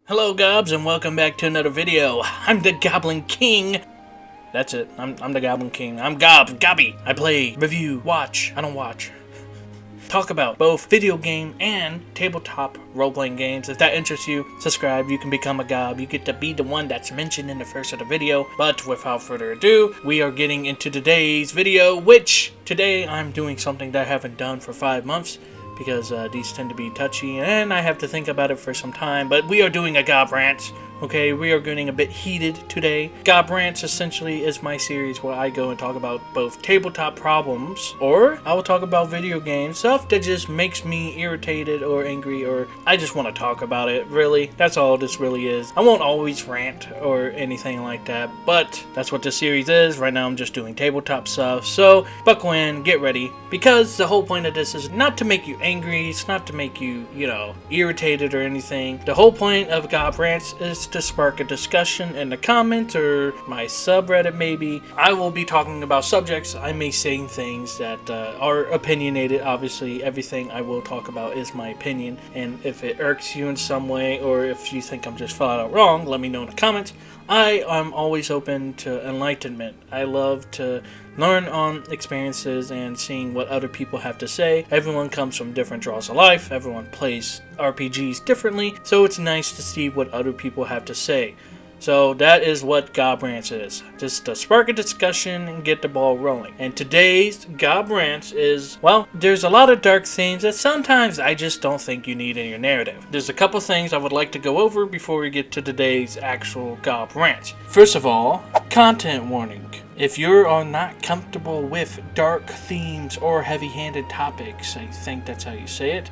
Hello Gobs and welcome back to another video. I'm the Goblin King. That's it. I'm the Goblin King. I'm Gobby. I play, review, watch. I don't watch. Talk about both video game and tabletop role-playing games. If that interests you, subscribe. You can become a Gob. You get to be the one that's mentioned in the first of the video. But without further ado, we are getting into today's video, which today I'm doing something that I haven't done for 5 months. Because these tend to be touchy and I have to think about it for some time. But we are doing a Gob Rants. Okay, we are getting a bit heated today. Gob Rants essentially is my series where I go and talk about both tabletop problems, or I will talk about video games, stuff that just makes me irritated or angry, or I just want to talk about it, really. That's all this really is. I won't always rant or anything like that, but that's what this series is. Right now I'm just doing tabletop stuff, so buckle in, get ready, because the whole point of this is not to make you angry, it's not to make you, irritated or anything. The whole point of Gob Rants is to spark a discussion in the comments or my subreddit maybe. I will be talking about subjects. I may say things that are opinionated. Obviously, everything I will talk about is my opinion, and if it irks you in some way or if you think I'm just flat out wrong, let me know in the comments. I am always open to enlightenment. I love to learn on experiences and seeing what other people have to say. Everyone comes from different draws of life. Everyone plays RPGs differently, so it's nice to see what other people have to say. So that is what Gob Rants is. Just to spark a discussion and get the ball rolling. And today's Gob Rants is, well, there's a lot of dark themes that sometimes I just don't think you need in your narrative. There's a couple things I would like to go over before we get to today's actual Gob Rants. First of all, content warning. If you are not comfortable with dark themes or heavy-handed topics, I think that's how you say it,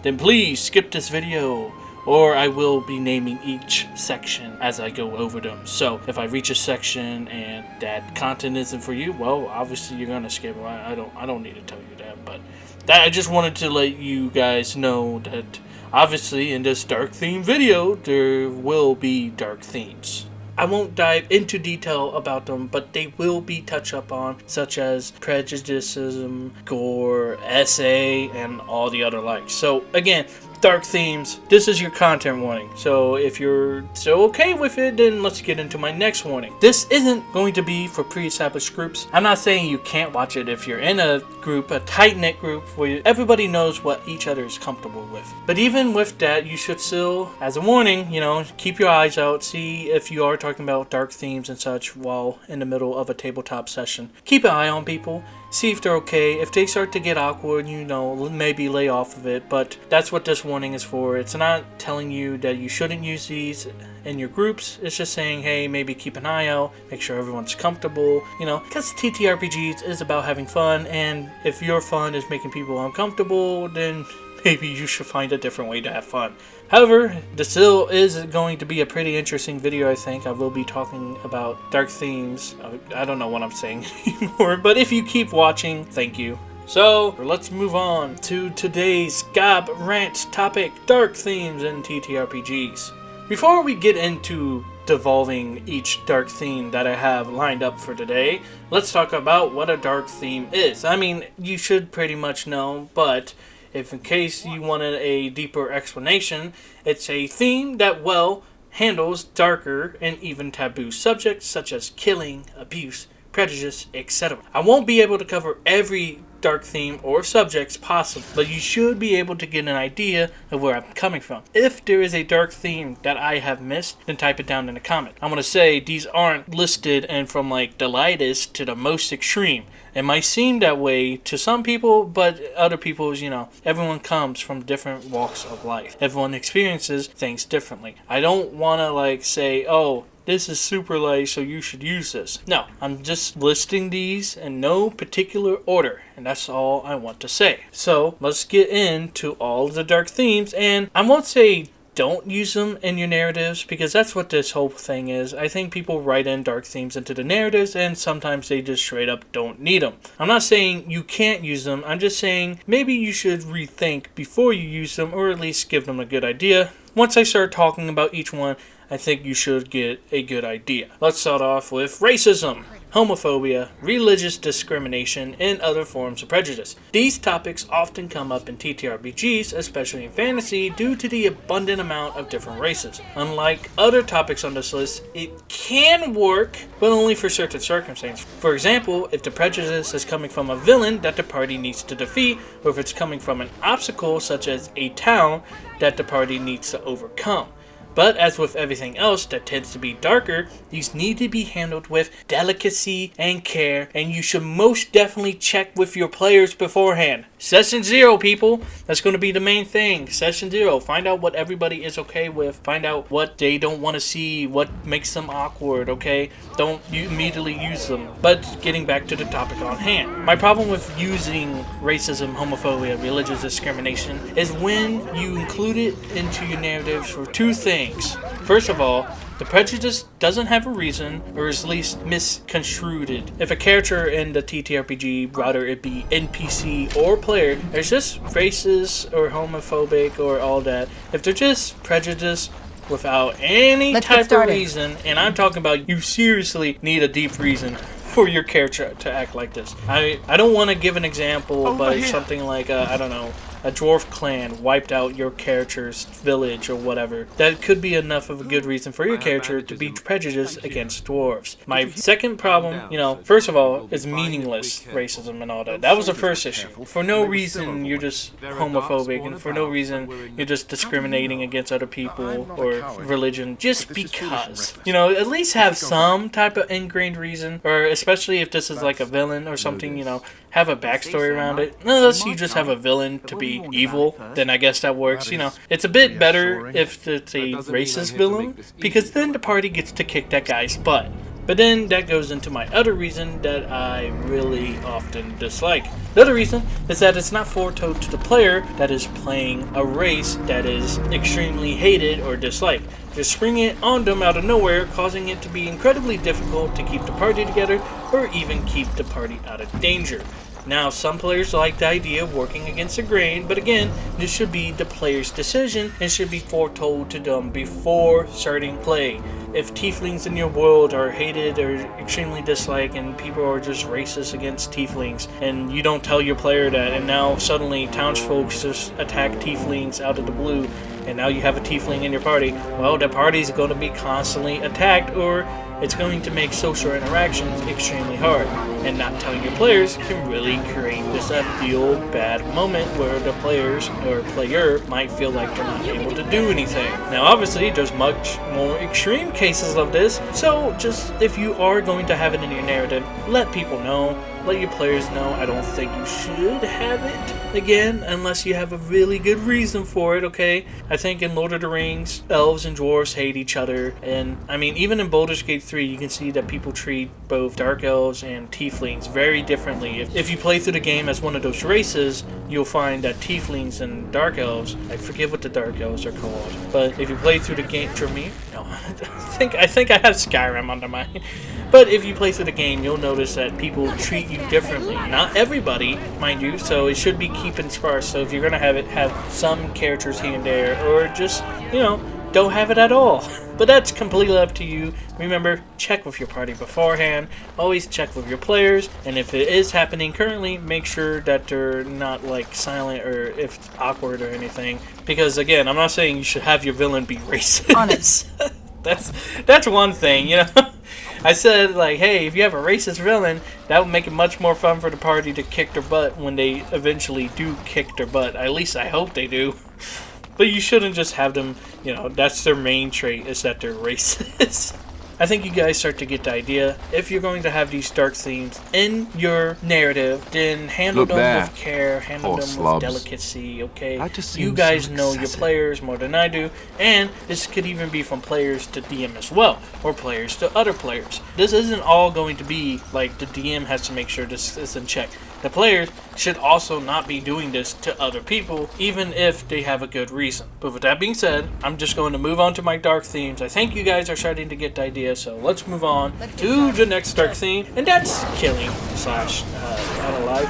then please skip this video. Or I will be naming each section as I go over them. So if I reach a section and that content isn't for you, well, obviously you're gonna skip. I don't need to tell you that, but I just wanted to let you guys know that obviously in this dark theme video there will be dark themes. I won't dive into detail about them, but they will be touched up on, such as prejudicism, gore, SA, and all the other likes. So again, dark themes, this is your content warning. So if you're still okay with it, then let's get into my next warning. This isn't going to be for pre-established groups. I'm not saying you can't watch it if you're in a group, a tight-knit group where everybody knows what each other is comfortable with. But even with that, you should still, as a warning, keep your eyes out, see if you are talking about dark themes and such while in the middle of a tabletop session. Keep an eye on people. See if they're okay. If they start to get awkward, maybe lay off of it. But that's what this warning is for. It's not telling you that you shouldn't use these in your groups. It's just saying, hey, maybe keep an eye out. Make sure everyone's comfortable. Because TTRPGs is about having fun. And if your fun is making people uncomfortable, then maybe you should find a different way to have fun. However, this still is going to be a pretty interesting video, I think. I will be talking about dark themes. I don't know what I'm saying anymore, but if you keep watching, thank you. So, let's move on to today's Gob Rant topic, dark themes in TTRPGs. Before we get into devolving each dark theme that I have lined up for today, let's talk about what a dark theme is. I mean, you should pretty much know, but if in case you wanted a deeper explanation, it's a theme that, handles darker and even taboo subjects such as killing, abuse, prejudice, etc. I won't be able to cover every dark theme or subjects possible, but you should be able to get an idea of where I'm coming from. If there is a dark theme that I have missed, then type it down in the comment. I'm going to say these aren't listed and from the lightest to the most extreme. It might seem that way to some people, but other people's, everyone comes from different walks of life. Everyone experiences things differently. I don't want to say, oh, this is super light, so you should use this. No, I'm just listing these in no particular order, and that's all I want to say. So let's get into all of the dark themes, and I won't say don't use them in your narratives, because that's what this whole thing is. I think people write in dark themes into the narratives, and sometimes they just straight up don't need them. I'm not saying you can't use them, I'm just saying maybe you should rethink before you use them, or at least give them a good idea. Once I start talking about each one, I think you should get a good idea. Let's start off with racism. homophobia, religious discrimination, and other forms of prejudice. These topics often come up in TTRPGs, especially in fantasy, due to the abundant amount of different races. Unlike other topics on this list, it can work, but only for certain circumstances. For example, if the prejudice is coming from a villain that the party needs to defeat, or if it's coming from an obstacle such as a town that the party needs to overcome. But as with everything else that tends to be darker, these need to be handled with delicacy and care, and you should most definitely check with your players beforehand. Session 0, people. That's going to be the main thing. Session 0. Find out what everybody is okay with. Find out what they don't want to see, what makes them awkward, okay? Don't immediately use them. But getting back to the topic on hand. My problem with using racism, homophobia, religious discrimination is when you include it into your narratives for two things. First of all, the prejudice doesn't have a reason, or is at least misconstrued. If a character in the TTRPG, whether it be NPC or player, is just racist or homophobic or all that, if they're just prejudiced without any type of reason, and I'm talking about you seriously need a deep reason for your character to act like this. I don't want to give an example, but something like, I don't know, a dwarf clan wiped out your character's village or whatever. That could be enough of a good reason for your character to be prejudiced against dwarves. My second problem, first of all, is meaningless racism and all that. That was the first issue. For no reason, you're just homophobic, and for no reason, you're just discriminating against other people or religion just because. At least have some type of ingrained reason, or especially if this is like a villain or something, have a backstory around it. Unless you just have a villain to be evil, then I guess that works. It's a bit better if it's a racist villain, because then the party gets to kick that guy's butt. But then that goes into my other reason that I really often dislike. The other reason is that it's not foretold to the player that is playing a race that is extremely hated or disliked. Just spring it on them out of nowhere, causing it to be incredibly difficult to keep the party together or even keep the party out of danger. Now, some players like the idea of working against the grain, but again, this should be the player's decision and should be foretold to them before starting play. If tieflings in your world are hated or extremely disliked and people are just racist against tieflings, and you don't tell your player that, and now suddenly townsfolk just attack tieflings out of the blue, and now you have a tiefling in your party, well, the party's going to be constantly attacked, or it's going to make social interactions extremely hard. And not telling your players can really create this feel bad moment where the players or player might feel like they're not able to do anything. Now obviously there's much more extreme cases of this, so just if you are going to have it in your narrative, let people know. Let your players know. I don't think you should have it, again, unless you have a really good reason for it, okay? I think in Lord of the Rings, elves and dwarves hate each other, and I mean, even in Baldur's Gate 3, you can see that people treat both dark elves and tieflings very differently. If you play through the game as one of those races, you'll find that tieflings and dark elves, I forget what the dark elves are called, but if you play through the game, I think I have Skyrim under mine. But if you play through the game, you'll notice that people treat you differently. Not everybody, mind you, so it should be keeping sparse. So if you're going to have it, have some characters here and there, or just, don't have it at all. But that's completely up to you. Remember, check with your party beforehand. Always check with your players. And if it is happening currently, make sure that they're not like silent or if it's awkward or anything. Because again, I'm not saying you should have your villain be racist. Honest. That's one thing, I said, like, hey, if you have a racist villain, that would make it much more fun for the party to kick their butt when they eventually do kick their butt. At least I hope they do. But you shouldn't just have them, that's their main trait, is that they're racist. I think you guys start to get the idea. If you're going to have these dark themes in your narrative, then handle them with care, handle them with delicacy, okay? You guys know your players more than I do, and this could even be from players to DM as well, or players to other players. This isn't all going to be like the DM has to make sure this is in check. The players should also not be doing this to other people, even if they have a good reason. But with that being said, I'm just going to move on to my dark themes. I think you guys are starting to get the idea, so let's move on to the next dark theme, and that's killing / unalive.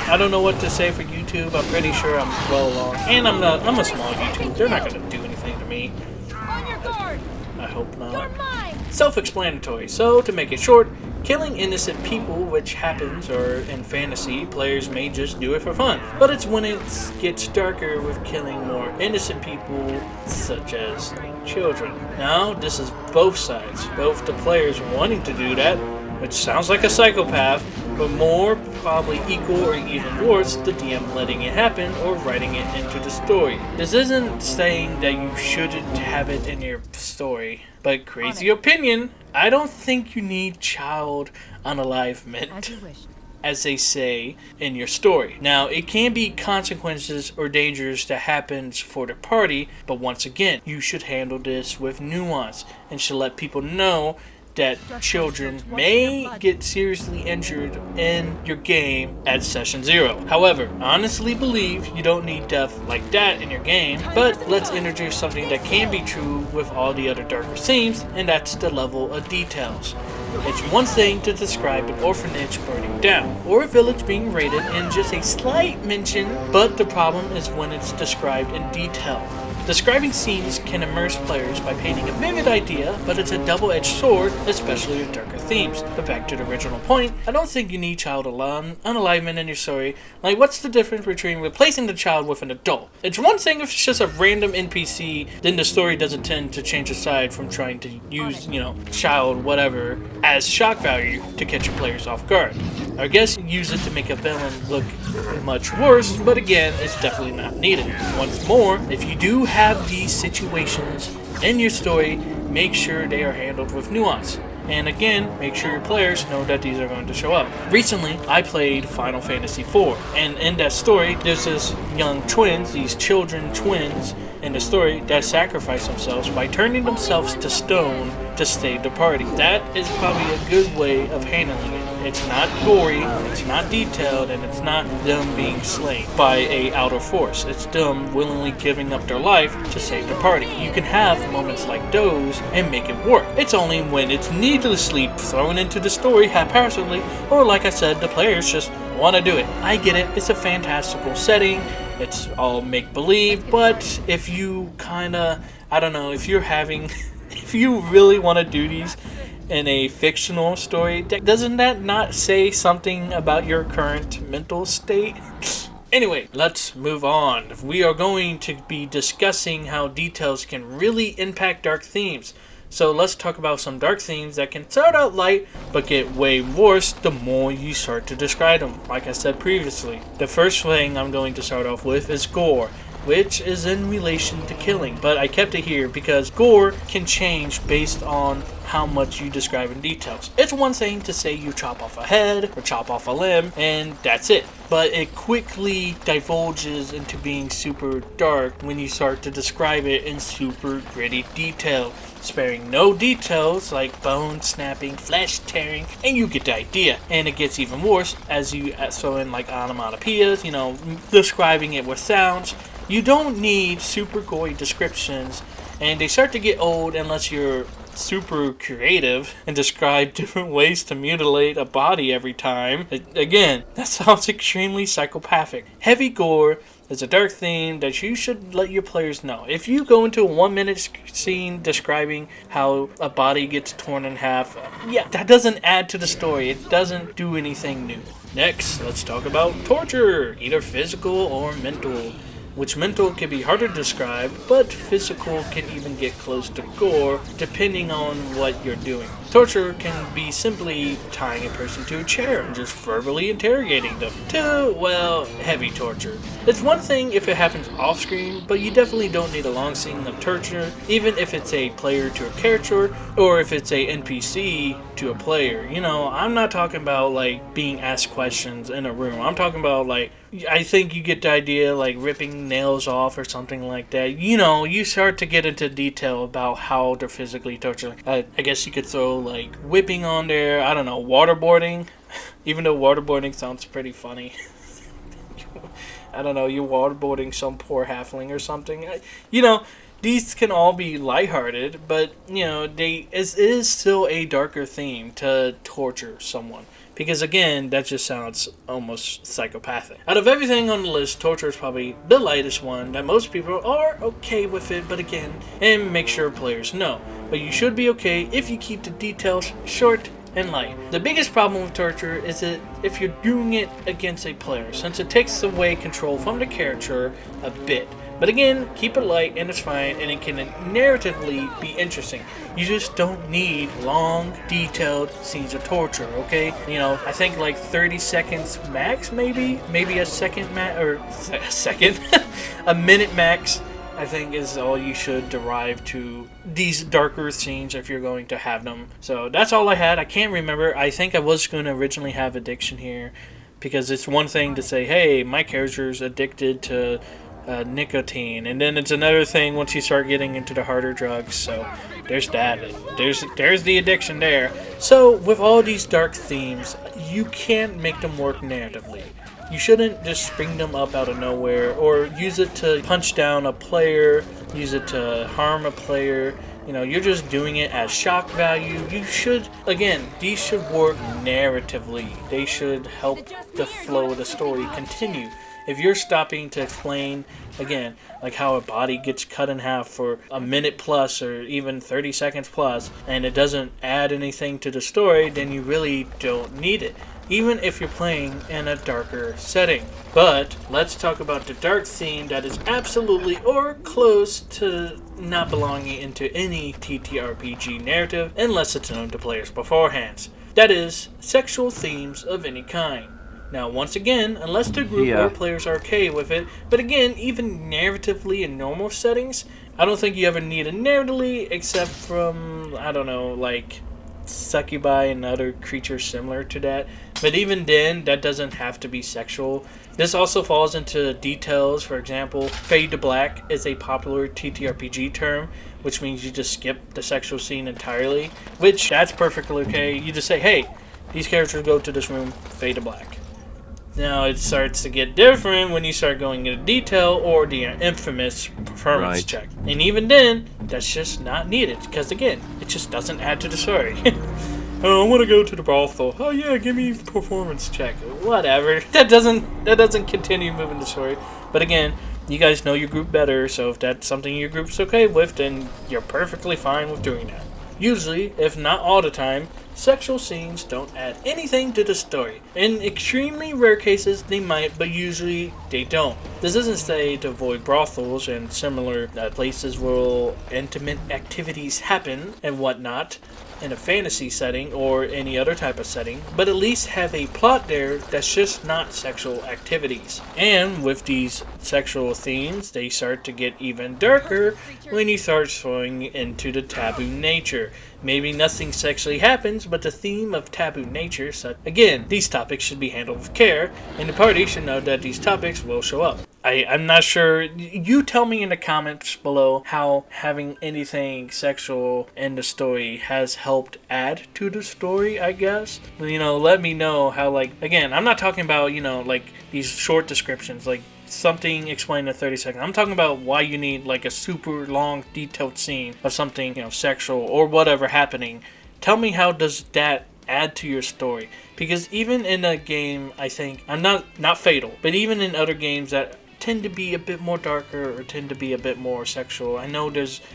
I don't know what to say for YouTube. I'm pretty sure I'm well along, and I'm a small YouTube. They're not going to do anything to me. On your guard. I hope not. You're mine. Self-explanatory. So to make it short, Killing innocent people, which happens, or in fantasy, players may just do it for fun. But it's when it gets darker with killing more innocent people, such as children. Now, this is both sides. Both the players wanting to do that, which sounds like a psychopath, but more probably equal or even worse, the DM letting it happen or writing it into the story. This isn't saying that you shouldn't have it in your story, but crazy opinion, I don't think you need child unalivement, as they say in your story. Now, it can be consequences or dangers that happens for the party, but once again, you should handle this with nuance and should let people know that children may get seriously injured in your game at session 0. However, I honestly believe you don't need death like that in your game, but let's introduce something that can be true with all the other darker themes, and that's the level of details. It's one thing to describe an orphanage burning down, or a village being raided in just a slight mention, but the problem is when it's described in detail. Describing scenes can immerse players by painting a vivid idea, but it's a double-edged sword, especially with darker themes. But back to the original point, I don't think you need child unalivement in your story. Like, what's the difference between replacing the child with an adult? It's one thing if it's just a random NPC, then the story doesn't tend to change aside from trying to use, child, whatever, as shock value to catch your players off guard. I guess use it to make a villain look much worse, but again, it's definitely not needed. Once more, if you do have these situations in your story, make sure they are handled with nuance. And again, make sure your players know that these are going to show up. Recently, I played Final Fantasy IV, and in that story, there's this young twins, these children twins in the story that sacrifice themselves by turning themselves to stone to save the party. That is probably a good way of handling it. It's not gory, it's not detailed, and it's not them being slain by a outer force. It's them willingly giving up their life to save the party. You can have moments like those and make it work. It's only when it's needlessly thrown into the story haphazardly, or like I said, the players just want to do it. I get it, it's a fantastical setting, it's all make-believe, but if you if you're having, if you really want to do these in a fictional story, doesn't that not say something about your current mental state? Anyway, let's move on. We are going to be discussing how details can really impact dark themes. So let's talk about some dark themes that can start out light but get way worse the more you start to describe them, like I said previously. The first thing I'm going to start off with is gore, which is in relation to killing, but I kept it here because gore can change based on how much you describe in details. It's one thing to say you chop off a head or chop off a limb and that's it, but it quickly divulges into being super dark when you start to describe it in super gritty detail, sparing no details like bone snapping, flesh tearing, and you get the idea. And it gets even worse as you throw in like onomatopoeias, describing it with sounds. You don't need super gory descriptions, and they start to get old unless you're super creative and describe different ways to mutilate a body every time. Again, that sounds extremely psychopathic. Heavy gore is a dark theme that you should let your players know. If you go into a 1-minute scene describing how a body gets torn in half, that doesn't add to the story. It doesn't do anything new. Next, let's talk about torture, either physical or mental. Which mental can be harder to describe, but physical can even get close to gore depending on what you're doing. Torture can be simply tying a person to a chair and just verbally interrogating them, to, heavy torture. It's one thing if it happens off screen, but you definitely don't need a long scene of torture, even if it's a player to a character, or if it's a NPC to a player. I'm not talking about like being asked questions in a room. I'm talking about like, I think you get the idea, like ripping nails off or something like that. You start to get into detail about how they're physically torturing. I guess you could throw like whipping on there, I don't know, waterboarding, even though waterboarding sounds pretty funny. I don't know, you're waterboarding some poor halfling or something. These can all be lighthearted, but it is still a darker theme to torture someone. Because again, that just sounds almost psychopathic. Out of everything on the list, torture is probably the lightest one that most people are okay with it, but again, and make sure players know. But you should be okay if you keep the details short and light. The biggest problem with torture is that if you're doing it against a player, since it takes away control from the character a bit. But again, keep it light and it's fine, and it can narratively be interesting. You just don't need long, detailed scenes of torture, okay? You know, I think like 30 seconds max, maybe a second a minute max, I think is all you should derive to these darker scenes if you're going to have them. So that's all I had. I can't remember. I think I was going to originally have addiction here, because it's one thing to say, hey, my character's addicted to nicotine, and then it's another thing once you start getting into the harder drugs. So there's that. There's the addiction there. So with all these dark themes, you can't make them work narratively. You shouldn't just spring them up out of nowhere or use it to punch down a player, use it to harm a player. You know, you're just doing it as shock value. You should, again, these should work narratively. They should help the flow of the story continue. If you're stopping to explain, again, like how a body gets cut in half for a minute plus or even 30 seconds plus, and it doesn't add anything to the story, then you really don't need it, even if you're playing in a darker setting. But let's talk about the dark theme that is absolutely or close to not belonging into any TTRPG narrative unless it's known to players beforehand. That is, sexual themes of any kind. Now, once again, unless the group or players are okay with it, but again, even narratively in normal settings, I don't think you ever need it narratively except from, I don't know, like succubi and other creatures similar to that. But even then, that doesn't have to be sexual. This also falls into details. For example, fade to black is a popular TTRPG term, which means you just skip the sexual scene entirely, which that's perfectly okay. You just say, hey, these characters go to this room, fade to black. Now it starts to get different when you start going into detail or the infamous performance check. And even then, that's just not needed, because again, it just doesn't add to the story. Oh, I want to go to the brothel. Oh yeah, give me performance check. Whatever. That doesn't continue moving the story. But again, you guys know your group better, so if that's something your group's okay with, then you're perfectly fine with doing that. Usually, if not all the time, sexual scenes don't add anything to the story. In extremely rare cases, they might, but usually they don't. This isn't to say to avoid brothels and similar places where intimate activities happen and whatnot in a fantasy setting or any other type of setting, but at least have a plot there that's just not sexual activities. And with these sexual themes, they start to get even darker when you start throwing into the taboo nature. Maybe nothing sexually happens, but the theme of taboo nature, such again, these topics should be handled with care, and the party should know that these topics will show up. I'm not sure. You tell me in the comments below how having anything sexual in the story has helped add to the story, I guess. You know, let me know how, like, again, I'm not talking about, you know, like these short descriptions, like something explained in 30 seconds. I'm talking about why you need like a super long detailed scene of something, you know, sexual or whatever happening. Tell me how does that add to your story, because even in a game, I think, I'm not Fatal, but even in other games that tend to be a bit more darker or tend to be a bit more sexual. I know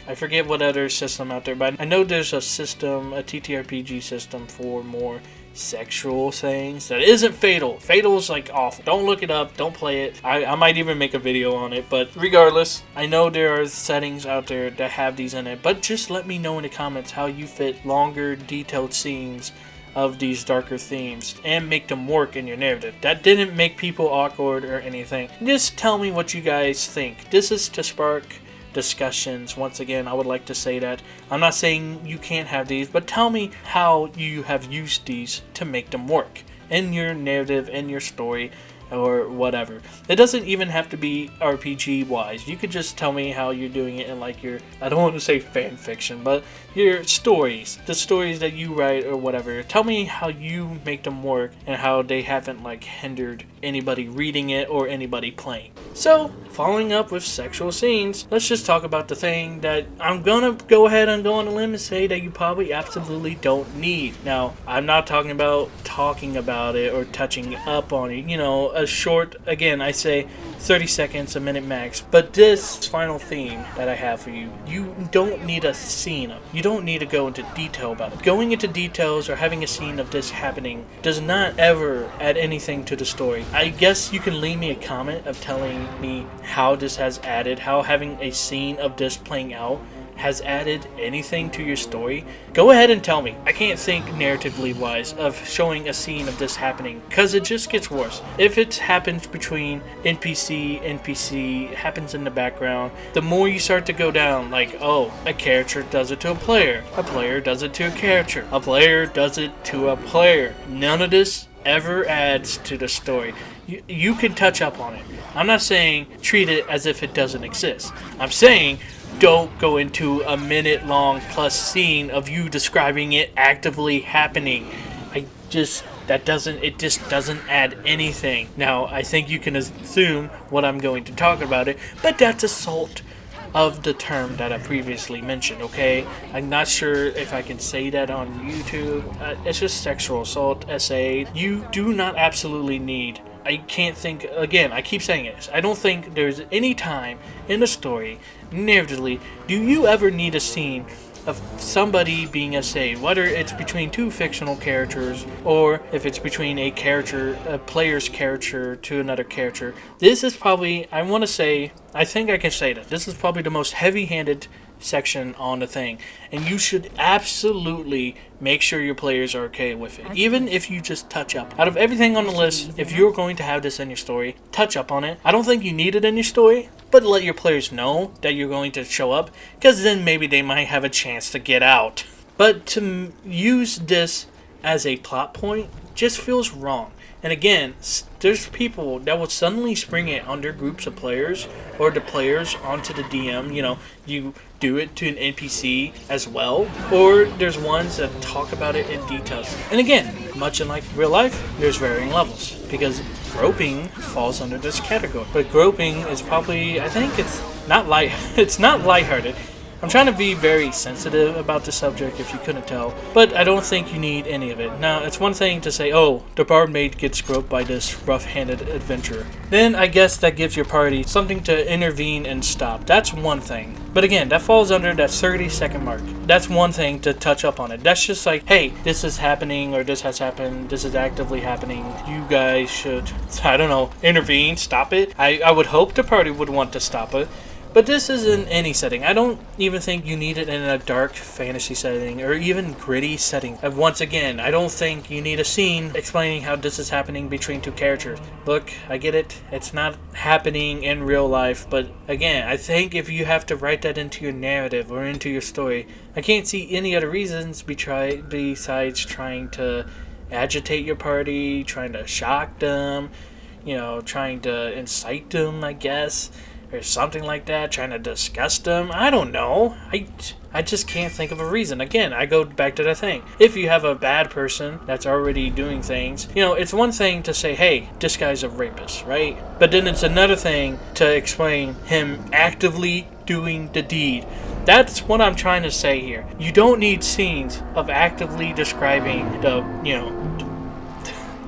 I forget what other system out there, but I know there's a TTRPG system for more sexual things that isn't Fatal. Fatal's like awful. Don't look it up. Don't play it. I might even make a video on it, but regardless, I know there are settings out there that have these in it, but just let me know in the comments how you fit longer, detailed scenes of these darker themes and make them work in your narrative. That didn't make people awkward or anything. Just tell me what you guys think. This is to spark discussions. Once again, I would like to say that I'm not saying you can't have these, but tell me how you have used these to make them work in your narrative, in your story, or whatever. It doesn't even have to be RPG wise. You could just tell me how you're doing it in like your, I don't want to say fan fiction, but your stories, the stories that you write or whatever. Tell me how you make them work and how they haven't like hindered anybody reading it or anybody playing. So, following up with sexual scenes, let's just talk about the thing that I'm gonna go ahead and go on a limb and say that you probably absolutely don't need. Now, I'm not talking about it or touching up on it. You know, a short, again, I say 30 seconds, a minute max. But this final theme that I have for you, you don't need a scene of. You don't need to go into detail about it. Going into details or having a scene of this happening does not ever add anything to the story. I guess you can leave me a comment of telling me how this has added, how having a scene of this playing out has added anything to your story. Go ahead and tell me. I can't think narratively wise of showing a scene of this happening, because it just gets worse. If it happens between NPC happens in the background, the more you start to go down, like, oh, a character does it to a player does it to a character, a player does it to a player. None of this ever adds to the story. You can touch up on it. I'm not saying treat it as if it doesn't exist. I'm saying don't go into a minute long plus scene of you describing it actively happening. It just doesn't add anything. Now, I think you can assume what I'm going to talk about it, but that's assault of the term that I previously mentioned, okay? I'm not sure if I can say that on YouTube. It's just sexual assault, SA. You do not absolutely need, I can't think, again, I keep saying it, I don't think there's any time in the story, narratively, do you ever need a scene of somebody being essayed, whether it's between two fictional characters or if it's between a player's character to another character. This is probably, I think I can say that this is probably the most heavy-handed section on the thing, and you should absolutely make sure your players are okay with it, even if you just touch up. Out of everything on the list, if you're going to have this in your story, touch up on it. I don't think you need it in your story, but let your players know that you're going to show up, because then maybe they might have a chance to get out. But to use this as a plot point just feels wrong. And again, there's people that will suddenly spring it on their groups of players, or the players onto the DM. You know, you do it to an NPC as well, or there's ones that talk about it in details. And again, much in like real life, there's varying levels, because groping falls under this category. But groping is probably, I think it's not lighthearted. I'm trying to be very sensitive about the subject, if you couldn't tell, but I don't think you need any of it. Now, it's one thing to say, oh, the barmaid gets groped by this rough-handed adventurer. Then I guess that gives your party something to intervene and stop. That's one thing. But again, that falls under that 30-second mark. That's one thing to touch up on it. That's just like, hey, this is happening, or this has happened, this is actively happening. You guys should, I don't know, intervene, stop it. I would hope the party would want to stop it. But this is in any setting. I don't even think you need it in a dark fantasy setting or even gritty setting. And once again, I don't think you need a scene explaining how this is happening between two characters. Look, I get it. It's not happening in real life. But again, I think if you have to write that into your narrative or into your story, I can't see any other reasons besides trying to agitate your party, trying to shock them, trying to incite them, I guess. Or something like that, trying to disgust them. I don't know. I just can't think of a reason. Again, I go back to the thing. If you have a bad person that's already doing things, it's one thing to say, hey, this guy's a rapist, right? But then it's another thing to explain him actively doing the deed. That's what I'm trying to say here. You don't need scenes of actively describing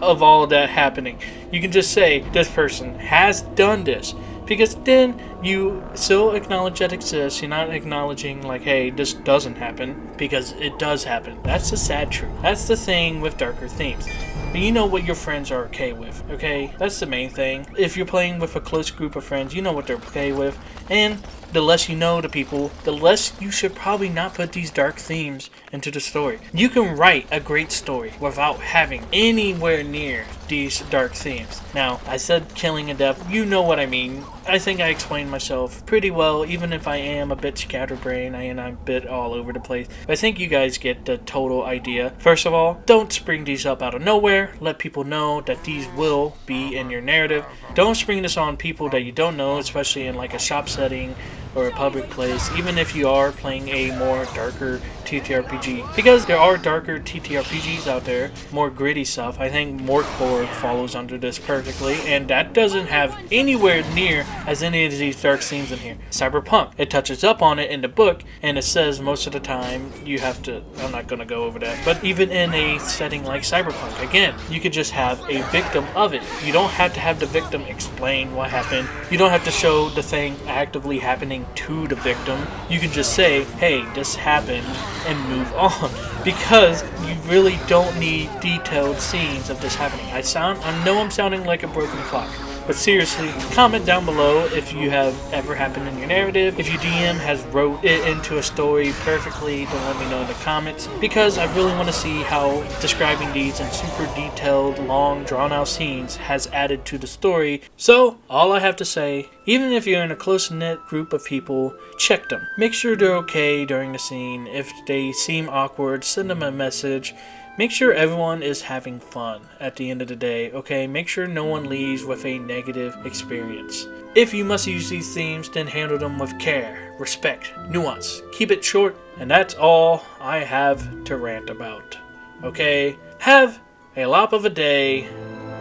of all that happening. You can just say, this person has done this. Because then you still acknowledge that it exists. You're not acknowledging like, hey, this doesn't happen, because it does happen. That's the sad truth. That's the thing with darker themes. But you know what your friends are okay with, okay? That's the main thing. If you're playing with a close group of friends, you know what they're okay with. And the less you know the people, the less you should probably not put these dark themes into the story. You can write a great story without having anywhere near these dark themes. Now, I said killing and death, you know what I mean. I think I explained myself pretty well, even if I am a bit scatterbrained and I'm a bit all over the place. But I think you guys get the total idea. First of all, don't spring these up out of nowhere. Let people know that these will be in your narrative. Don't spring this on people that you don't know, especially in like a shop setting or a public place. Even if you are playing a more darker TTRPG. Because there are darker TTRPGs out there, more gritty stuff. I think Morkborg follows under this perfectly, and that doesn't have anywhere near as any of these dark themes in here. Cyberpunk, it touches up on it in the book, and it says most of the time you have to, I'm not going to go over that, but even in a setting like Cyberpunk, again, you could just have a victim of it. You don't have to have the victim explain what happened. You don't have to show the thing actively happening to the victim. You can just say, hey, this happened, and move on. Because you really don't need detailed scenes of this happening. I know I'm sounding like a broken clock, but seriously, comment down below if you have ever happened in your narrative. If your DM has wrote it into a story perfectly, then let me know in the comments, because I really want to see how describing these in super detailed, long, drawn-out scenes has added to the story. So, all I have to say, even if you're in a close-knit group of people, check them. Make sure they're okay during the scene. If they seem awkward, send them a message. Make sure everyone is having fun at the end of the day, okay? Make sure no one leaves with a negative experience. If you must use these themes, then handle them with care, respect, nuance. Keep it short, and that's all I have to rant about, okay? Have a lop of a day.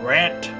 Rant